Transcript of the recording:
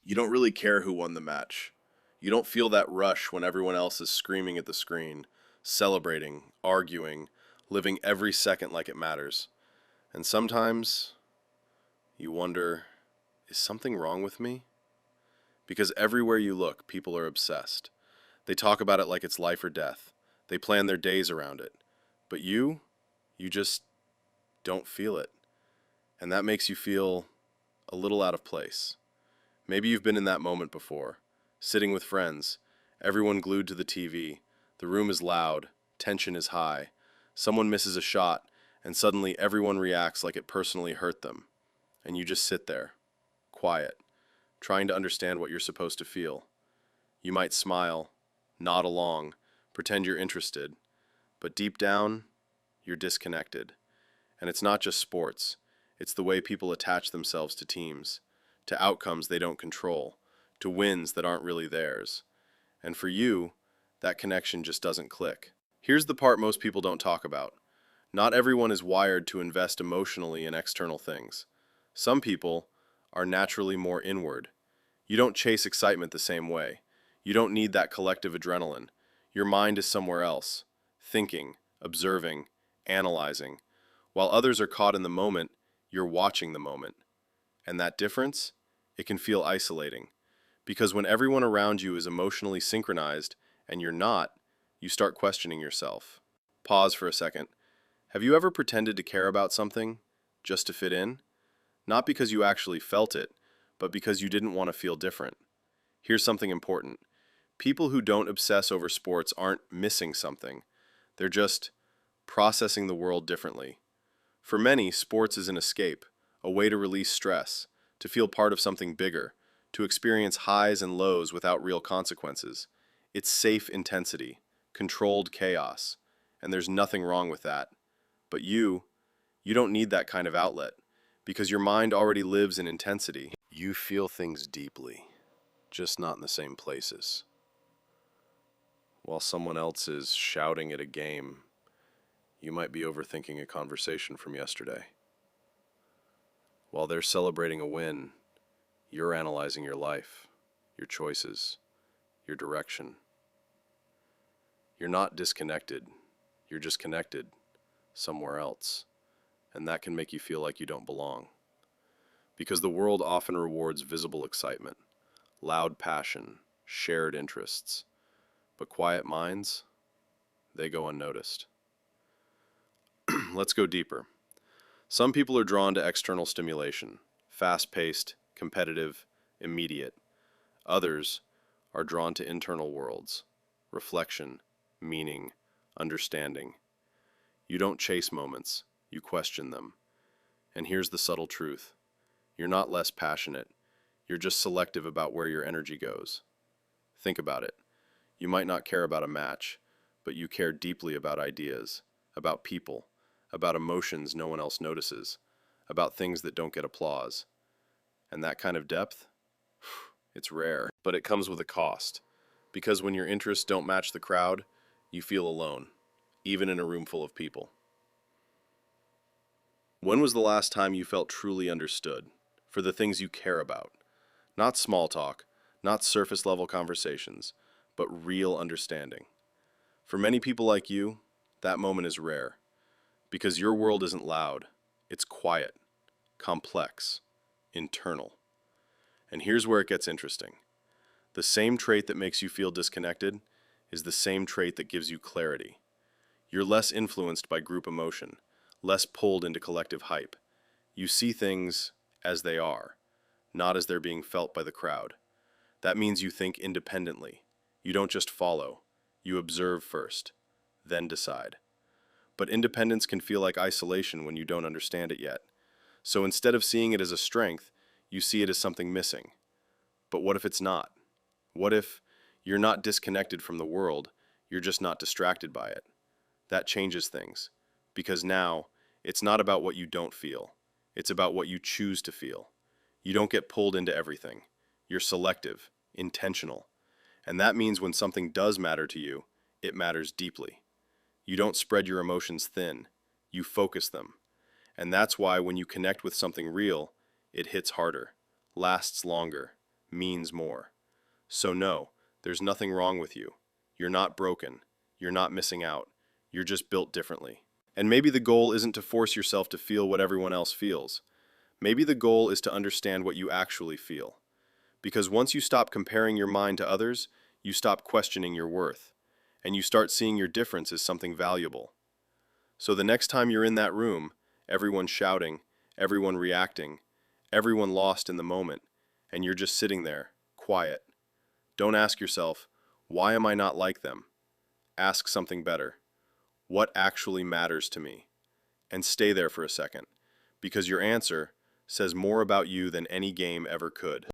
You don't really care who won the match. You don't feel that rush when everyone else is screaming at the screen, celebrating, arguing, living every second like it matters. And sometimes you wonder, is something wrong with me? Because everywhere you look, people are obsessed. They talk about it like it's life or death. They plan their days around it. But you just don't feel it. And that makes you feel a little out of place. Maybe you've been in that moment before, sitting with friends, everyone glued to the TV, the room is loud, tension is high, someone misses a shot, and suddenly everyone reacts like it personally hurt them. And you just sit there, quiet, trying to understand what you're supposed to feel. You might smile, nod along, pretend you're interested, but deep down, you're disconnected. And it's not just sports, it's the way people attach themselves to teams, to outcomes they don't control, to wins that aren't really theirs. And for you, that connection just doesn't click. Here's the part most people don't talk about. Not everyone is wired to invest emotionally in external things. Some people are naturally more inward. You don't chase excitement the same way. You don't need that collective adrenaline. Your mind is somewhere else, thinking, observing, analyzing. While others are caught in the moment, you're watching the moment. And that difference? It can feel isolating. Because when everyone around you is emotionally synchronized and you're not, you start questioning yourself. Pause for a second. Have you ever pretended to care about something just to fit in? Not because you actually felt it, but because you didn't want to feel different. Here's something important. People who don't obsess over sports aren't missing something. They're just processing the world differently. For many, sports is an escape, a way to release stress, to feel part of something bigger, to experience highs and lows without real consequences. It's safe intensity, controlled chaos, and there's nothing wrong with that. But you don't need that kind of outlet, because your mind already lives in intensity. You feel things deeply, just not in the same places. While someone else is shouting at a game, you might be overthinking a conversation from yesterday. While they're celebrating a win, you're analyzing your life, your choices, your direction. You're not disconnected, you're just connected somewhere else, and that can make you feel like you don't belong. Because the world often rewards visible excitement, loud passion, shared interests, but quiet minds, they go unnoticed. Let's go deeper. Some people are drawn to external stimulation, fast-paced, competitive, immediate. Others are drawn to internal worlds, reflection, meaning, understanding. You don't chase moments, you question them. And here's the subtle truth. You're not less passionate, you're just selective about where your energy goes. Think about it. You might not care about a match, but you care deeply about ideas, about people, about emotions no one else notices, about things that don't get applause. And that kind of depth? It's rare, but it comes with a cost. Because when your interests don't match the crowd, you feel alone, even in a room full of people. When was the last time you felt truly understood for the things you care about? Not small talk, not surface level conversations, but real understanding. For many people like you, that moment is rare. Because your world isn't loud, it's quiet, complex, internal. And here's where it gets interesting. The same trait that makes you feel disconnected is the same trait that gives you clarity. You're less influenced by group emotion, less pulled into collective hype. You see things as they are, not as they're being felt by the crowd. That means you think independently. You don't just follow. You observe first, then decide. But independence can feel like isolation when you don't understand it yet. So instead of seeing it as a strength, you see it as something missing. But what if it's not? What if you're not disconnected from the world, you're just not distracted by it? That changes things. Because now, it's not about what you don't feel. It's about what you choose to feel. You don't get pulled into everything. You're selective, intentional. And that means when something does matter to you, it matters deeply. You don't spread your emotions thin. You focus them. And that's why when you connect with something real, it hits harder, lasts longer, means more. So no, there's nothing wrong with you. You're not broken. You're not missing out. You're just built differently. And maybe the goal isn't to force yourself to feel what everyone else feels. Maybe the goal is to understand what you actually feel. Because once you stop comparing your mind to others, you stop questioning your worth. And you start seeing your difference as something valuable. So the next time you're in that room, everyone shouting, everyone reacting, everyone lost in the moment, and you're just sitting there, quiet. Don't ask yourself, why am I not like them? Ask something better. What actually matters to me? And stay there for a second, because your answer says more about you than any game ever could.